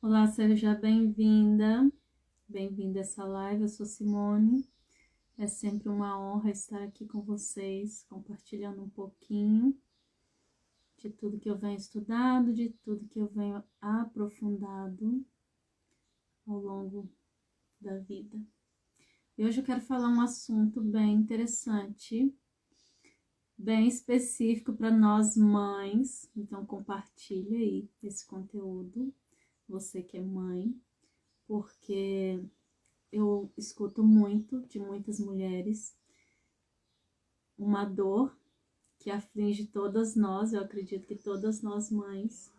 Olá, seja bem-vinda, bem-vinda a essa live. Eu sou Simone. É sempre uma honra estar aqui com vocês, compartilhando um pouquinho de tudo que eu venho estudado, de tudo que eu venho aprofundado ao longo da vida. E hoje eu quero falar um assunto bem interessante, bem específico para nós mães. Então compartilhe aí esse conteúdo, você que é mãe, porque eu escuto muito de muitas mulheres uma dor que aflige todas nós, eu acredito que todas nós mães,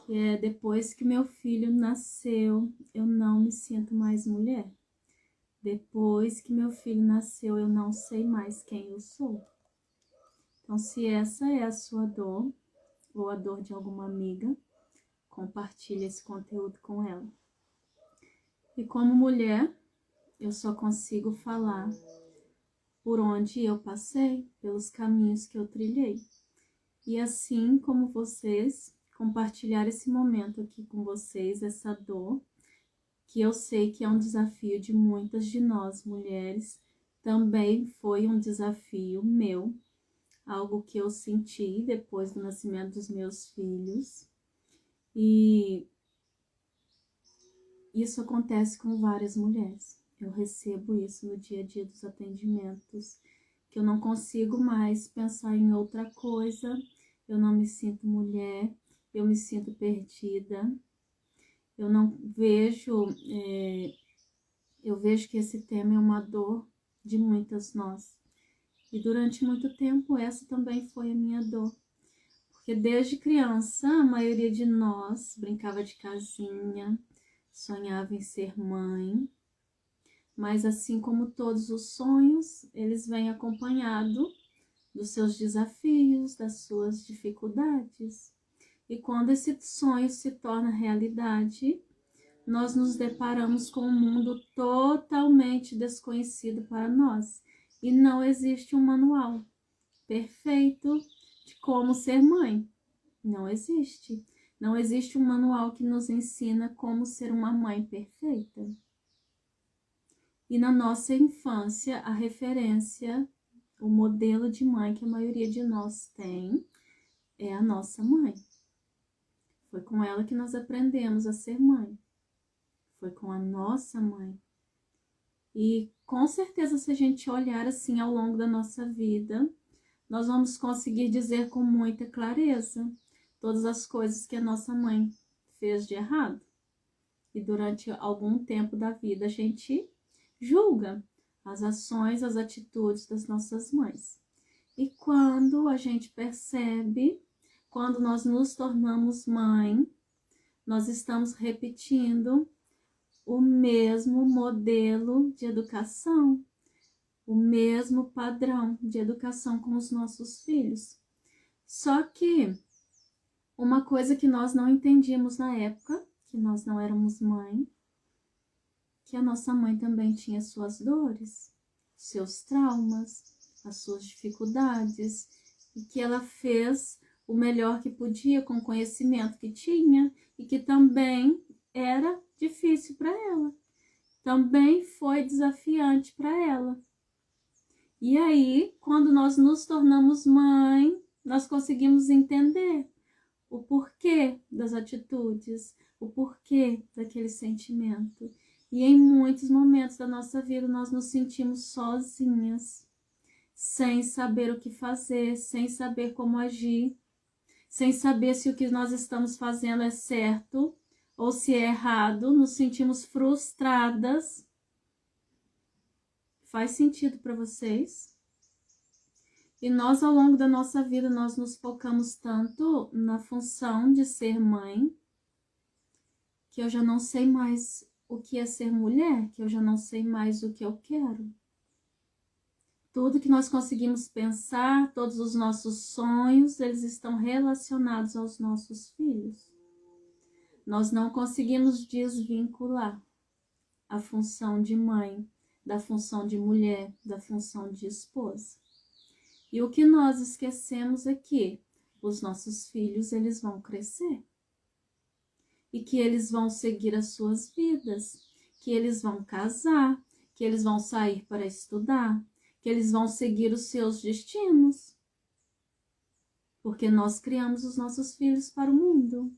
que é depois que meu filho nasceu, eu não me sinto mais mulher. Depois que meu filho nasceu, eu não sei mais quem eu sou. Então, se essa é a sua dor, ou a dor de alguma amiga, compartilhe esse conteúdo com ela. E como mulher, eu só consigo falar por onde eu passei, pelos caminhos que eu trilhei. E assim como vocês, compartilhar esse momento aqui com vocês, essa dor, que eu sei que é um desafio de muitas de nós mulheres, também foi um desafio meu, algo que eu senti depois do nascimento dos meus filhos. E isso acontece com várias mulheres. Eu recebo isso no dia a dia dos atendimentos, que eu não consigo mais pensar em outra coisa, eu não me sinto mulher, eu me sinto perdida, eu não vejo, eu vejo que esse tema é uma dor de muitas nós. E durante muito tempo essa também foi a minha dor. Porque desde criança a maioria de nós brincava de casinha, sonhava em ser mãe, mas assim como todos os sonhos, eles vêm acompanhados dos seus desafios, das suas dificuldades. E quando esse sonho se torna realidade, nós nos deparamos com um mundo totalmente desconhecido para nós. E não existe um manual perfeito de como ser mãe. Não existe. Não existe um manual que nos ensina como ser uma mãe perfeita. E na nossa infância, a referência, o modelo de mãe que a maioria de nós tem é a nossa mãe. Foi com ela que nós aprendemos a ser mãe. Foi com a nossa mãe. E com certeza, se a gente olhar assim ao longo da nossa vida, nós vamos conseguir dizer com muita clareza todas as coisas que a nossa mãe fez de errado. E durante algum tempo da vida a gente julga as ações, as atitudes das nossas mães. E quando a gente percebe, quando nós nos tornamos mãe, nós estamos repetindo o mesmo modelo de educação, o mesmo padrão de educação com os nossos filhos. Só que uma coisa que nós não entendíamos na época, que nós não éramos mãe, que a nossa mãe também tinha suas dores, seus traumas, as suas dificuldades, e que ela fez o melhor que podia com o conhecimento que tinha e que também era difícil para ela, também foi desafiante para ela. E aí, quando nós nos tornamos mãe, nós conseguimos entender o porquê das atitudes, o porquê daquele sentimento. E em muitos momentos da nossa vida nós nos sentimos sozinhas, sem saber o que fazer, sem saber como agir, sem saber se o que nós estamos fazendo é certo ou se é errado, nos sentimos frustradas. Faz sentido para vocês? E nós, ao longo da nossa vida, nós nos focamos tanto na função de ser mãe, que eu já não sei mais o que é ser mulher, que eu já não sei mais o que eu quero. Tudo que nós conseguimos pensar, todos os nossos sonhos, eles estão relacionados aos nossos filhos. Nós não conseguimos desvincular a função de mãe, da função de mulher, da função de esposa. E o que nós esquecemos é que os nossos filhos, eles vão crescer. e que eles vão seguir as suas vidas, que eles vão casar, que eles vão sair para estudar, que eles vão seguir os seus destinos. Porque nós criamos os nossos filhos para o mundo.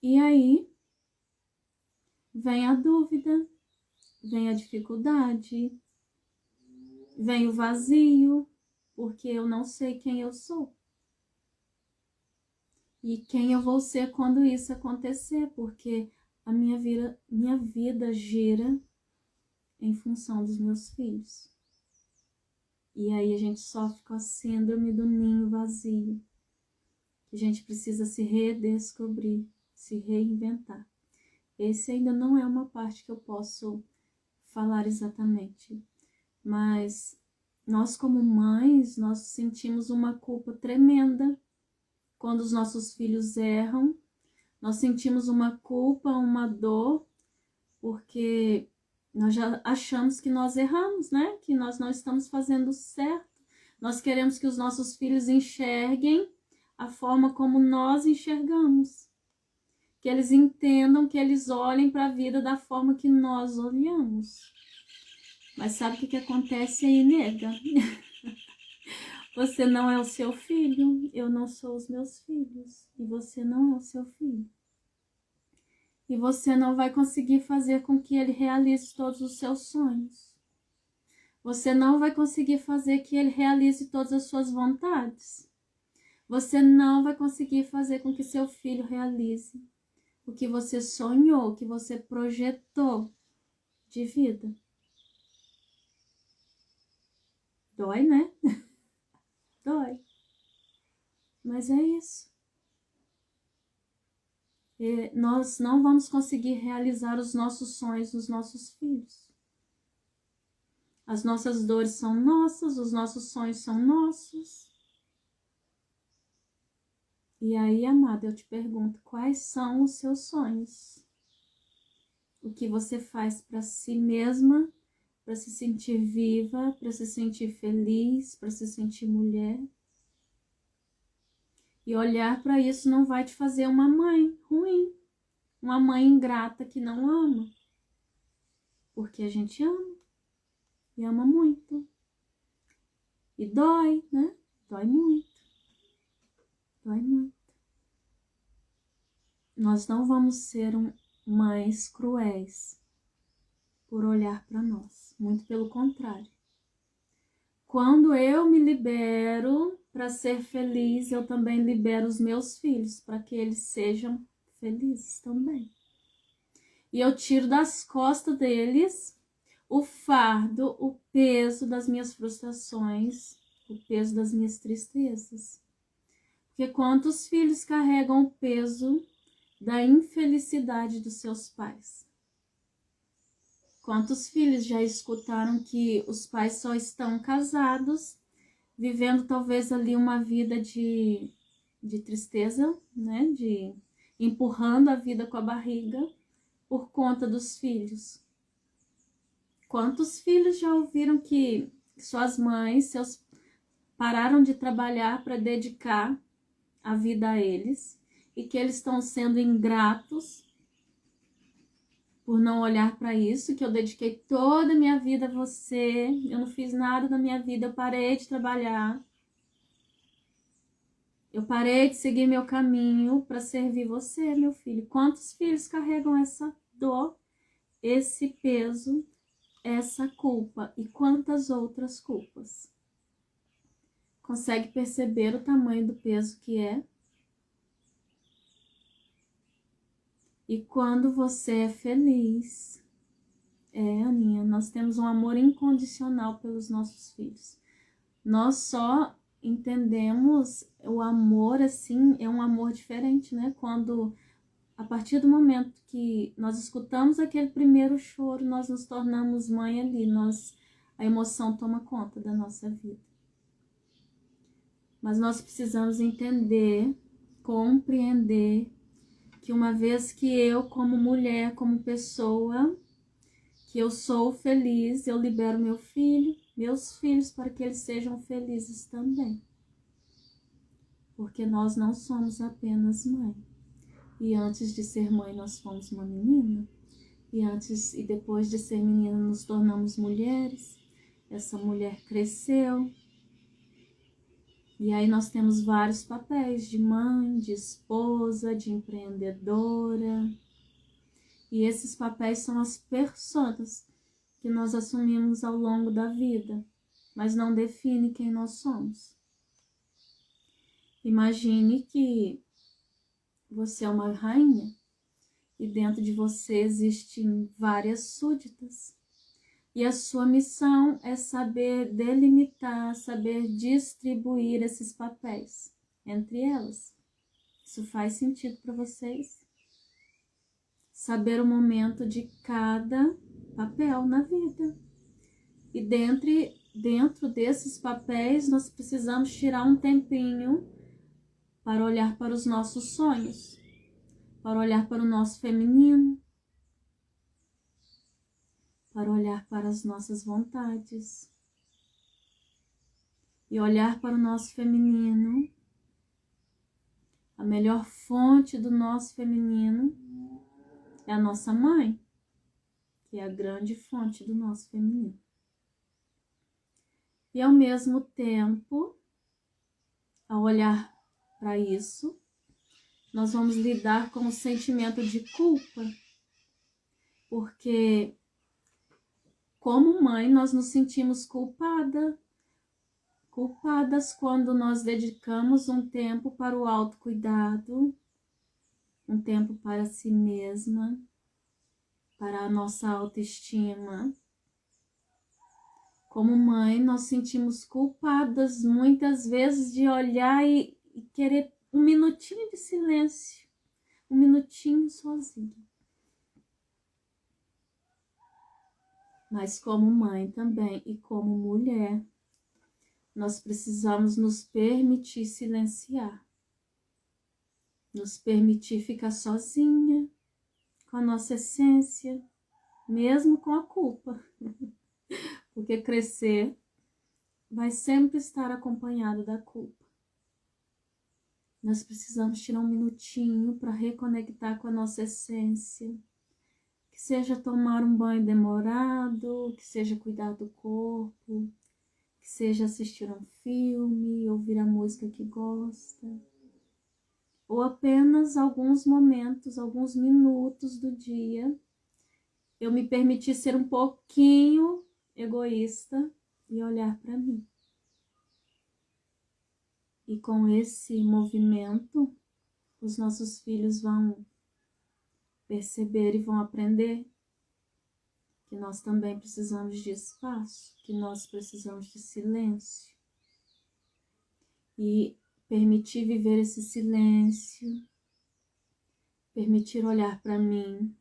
E aí vem a dúvida, vem a dificuldade, vem o vazio, porque eu não sei quem eu sou. E quem eu vou ser quando isso acontecer, porque a minha vida gira em função dos meus filhos. E aí a gente sofre com a síndrome do ninho vazio. A gente precisa se redescobrir, se reinventar. Esse ainda não é uma parte que eu posso falar exatamente. Mas nós como mães, nós sentimos uma culpa tremenda quando os nossos filhos erram. Nós sentimos uma culpa, uma dor, porque nós já achamos que nós erramos, né? Que nós não estamos fazendo certo. Nós queremos que os nossos filhos enxerguem a forma como nós enxergamos. Que eles entendam, que eles olhem para a vida da forma que nós olhamos. Mas sabe o que acontece aí, nega? Você não é o seu filho, eu não sou os meus filhos. E você não é o seu filho. E você não vai conseguir fazer com que ele realize todos os seus sonhos. Você não vai conseguir fazer que ele realize todas as suas vontades. Você não vai conseguir fazer com que seu filho realize o que você sonhou, o que você projetou de vida. Dói, né? Dói. Mas é isso. Nós não vamos conseguir realizar os nossos sonhos nos nossos filhos. As nossas dores são nossas, os nossos sonhos são nossos. E aí, amada, eu te pergunto, quais são os seus sonhos? O que você faz para si mesma, para se sentir viva, para se sentir feliz, para se sentir mulher? E olhar para isso não vai te fazer uma mãe ruim, uma mãe ingrata que não ama. Porque a gente ama, e ama muito. E dói, né? Dói muito. Dói muito. Nós não vamos ser mães cruéis por olhar para nós. Muito pelo contrário. Quando eu me libero para ser feliz, eu também libero os meus filhos para que eles sejam felizes também. E eu tiro das costas deles o fardo, o peso das minhas frustrações, o peso das minhas tristezas. Porque quantos filhos carregam o peso da infelicidade dos seus pais? Quantos filhos já escutaram que os pais só estão casados, vivendo talvez ali uma vida de tristeza, né? De empurrando a vida com a barriga por conta dos filhos? Quantos filhos já ouviram que suas mães, pararam de trabalhar para dedicar a vida a eles e que eles estão sendo ingratos por não olhar para isso, que eu dediquei toda a minha vida a você, eu não fiz nada na minha vida, eu parei de trabalhar, eu parei de seguir meu caminho para servir você, meu filho. Quantos filhos carregam essa dor, esse peso, essa culpa e quantas outras culpas? Consegue perceber o tamanho do peso que é? E quando você é feliz, Aninha, nós temos um amor incondicional pelos nossos filhos. Nós só entendemos o amor, assim, é um amor diferente, né? Quando, a partir do momento que nós escutamos aquele primeiro choro, nós nos tornamos mãe ali, a emoção toma conta da nossa vida. Mas nós precisamos entender, compreender, que uma vez que eu, como mulher, como pessoa, que eu sou feliz, eu libero meus filhos, para que eles sejam felizes também. Porque nós não somos apenas mãe. E antes de ser mãe, nós fomos uma menina. E depois de ser menina, nos tornamos mulheres. Essa mulher cresceu. E aí nós temos vários papéis de mãe, de esposa, de empreendedora. E esses papéis são as personas que nós assumimos ao longo da vida, mas não define quem nós somos. Imagine que você é uma rainha e dentro de você existem várias súditas. E a sua missão é saber delimitar, saber distribuir esses papéis entre elas. Isso faz sentido para vocês? Saber o momento de cada papel na vida. E dentro desses papéis, nós precisamos tirar um tempinho para olhar para os nossos sonhos, para olhar para o nosso feminino, para olhar para as nossas vontades. E olhar para o nosso feminino, a melhor fonte do nosso feminino é a nossa mãe, que é a grande fonte do nosso feminino. E ao mesmo tempo, ao olhar para isso, nós vamos lidar com o sentimento de culpa, porque como mãe nós nos sentimos culpadas quando nós dedicamos um tempo para o autocuidado, um tempo para si mesma, para a nossa autoestima. Como mãe, nós sentimos culpadas muitas vezes de olhar e querer um minutinho de silêncio, um minutinho sozinho. Mas como mãe também e como mulher, nós precisamos nos permitir silenciar, nos permitir ficar sozinha, com a nossa essência, mesmo com a culpa. Porque crescer vai sempre estar acompanhado da culpa. Nós precisamos tirar um minutinho para reconectar com a nossa essência. Que seja tomar um banho demorado, que seja cuidar do corpo, que seja assistir um filme, ouvir a música que gosta. Ou apenas alguns momentos, alguns minutos do dia, eu me permitir ser um pouquinho egoísta e olhar para mim. E com esse movimento, os nossos filhos vão perceber e vão aprender que nós também precisamos de espaço, que nós precisamos de silêncio. E permitir viver esse silêncio, permitir olhar para mim,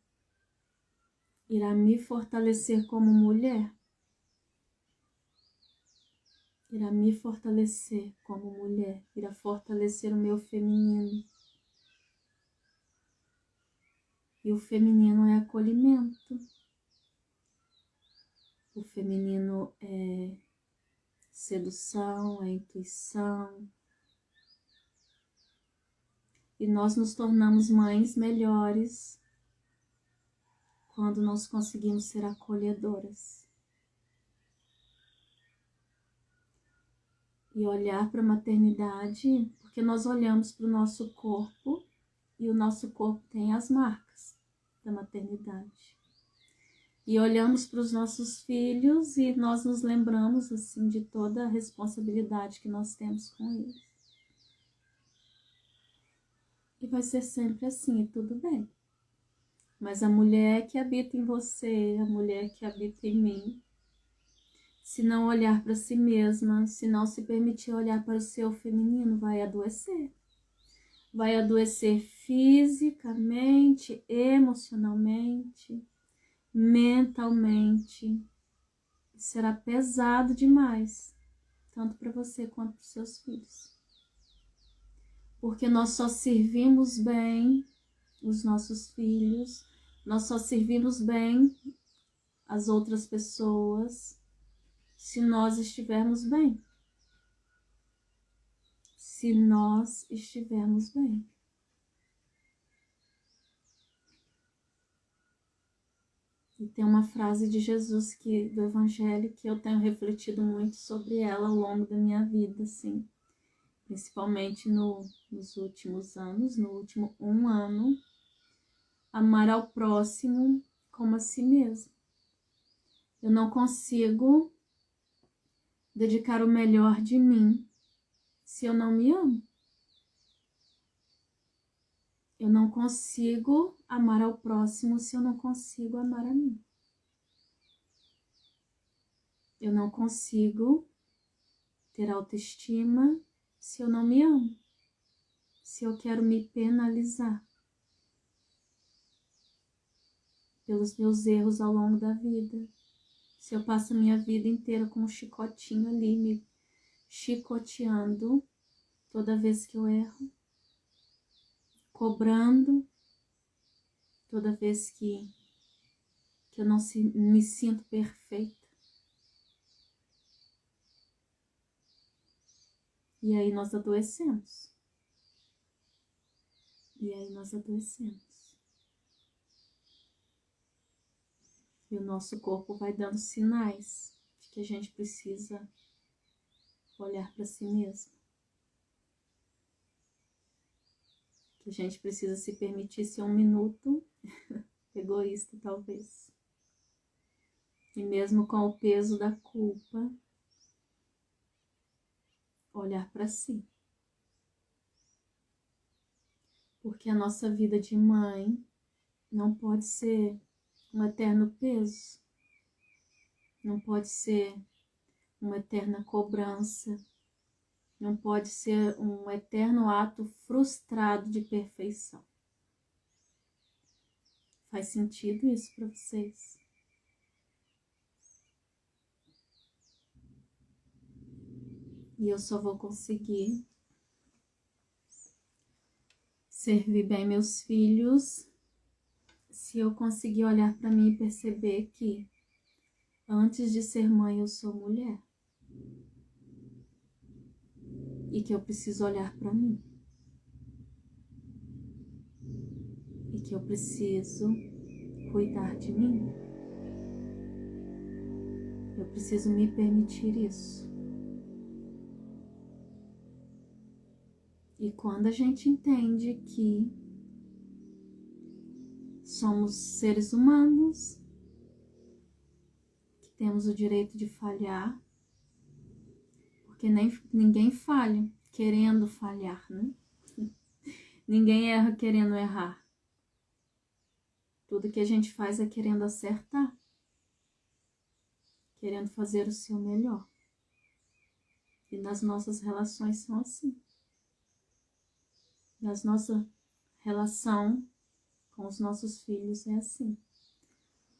irá me fortalecer como mulher. Irá me fortalecer como mulher, irá fortalecer o meu feminino. E o feminino é acolhimento. O feminino é sedução, é intuição. E nós nos tornamos mães melhores quando nós conseguimos ser acolhedoras. E olhar para a maternidade, porque nós olhamos para o nosso corpo e o nosso corpo tem as marcas da maternidade. E olhamos para os nossos filhos e nós nos lembramos assim de toda a responsabilidade que nós temos com eles. E vai ser sempre assim, e tudo bem. Mas a mulher que habita em você, a mulher que habita em mim, se não olhar para si mesma, se não se permitir olhar para o seu feminino, vai adoecer. Vai adoecer fisicamente, emocionalmente, mentalmente. Será pesado demais, tanto para você quanto para os seus filhos. Porque nós só servimos bem os nossos filhos, nós só servimos bem as outras pessoas se nós estivermos bem. Se nós estivermos bem. E tem uma frase de Jesus do Evangelho que eu tenho refletido muito sobre ela ao longo da minha vida, assim. Principalmente nos últimos anos, no último 1 ano. Amar ao próximo como a si mesmo. Eu não consigo dedicar o melhor de mim se eu não me amo. Eu não consigo amar ao próximo se eu não consigo amar a mim. Eu não consigo ter autoestima se eu não me amo. Se eu quero me penalizar pelos meus erros ao longo da vida. Se eu passo a minha vida inteira com um chicotinho ali, me chicoteando toda vez que eu erro, cobrando toda vez que eu não me sinto perfeita. E aí nós adoecemos. E o nosso corpo vai dando sinais de que a gente precisa olhar para si mesmo. Que a gente precisa se permitir ser 1 minuto egoísta, talvez. E mesmo com o peso da culpa, olhar para si. Porque a nossa vida de mãe não pode ser um eterno peso, não pode ser uma eterna cobrança, não pode ser um eterno ato frustrado de perfeição. Faz sentido isso para vocês? E eu só vou conseguir servir bem meus filhos se eu conseguir olhar para mim e perceber que antes de ser mãe eu sou mulher. E que eu preciso olhar para mim. E que eu preciso cuidar de mim. Eu preciso me permitir isso. E quando a gente entende que somos seres humanos, que temos o direito de falhar, porque ninguém falha querendo falhar, né? Ninguém erra querendo errar. Tudo que a gente faz é querendo acertar, querendo fazer o seu melhor. E nas nossas relações são assim. Nas nossa relação com os nossos filhos é assim.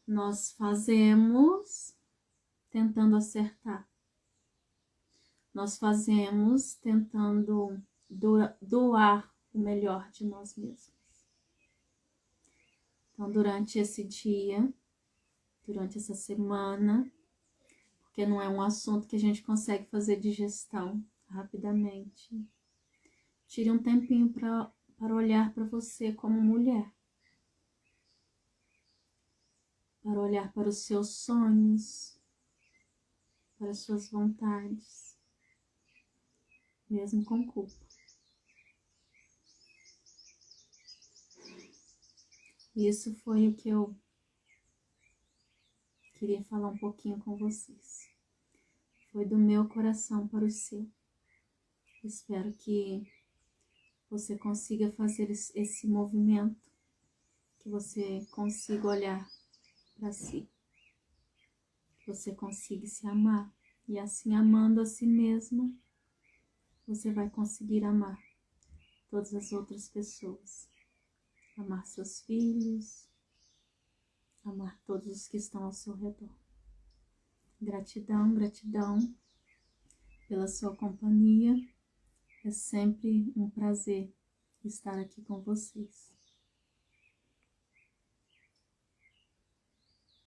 Nós fazemos tentando acertar. Nós fazemos tentando doar o melhor de nós mesmos. Então, durante esse dia, durante essa semana, porque não é um assunto que a gente consegue fazer digestão rapidamente, tire um tempinho para olhar para você como mulher. Para olhar para os seus sonhos, para as suas vontades, mesmo com culpa. Isso foi o que eu queria falar um pouquinho com vocês. Foi do meu coração para o seu. Espero que você consiga fazer esse movimento, que você consiga olhar para si, que você consiga se amar. E assim, amando a si mesma, você vai conseguir amar todas as outras pessoas. Amar seus filhos, amar todos os que estão ao seu redor. Gratidão, gratidão pela sua companhia. É sempre um prazer estar aqui com vocês.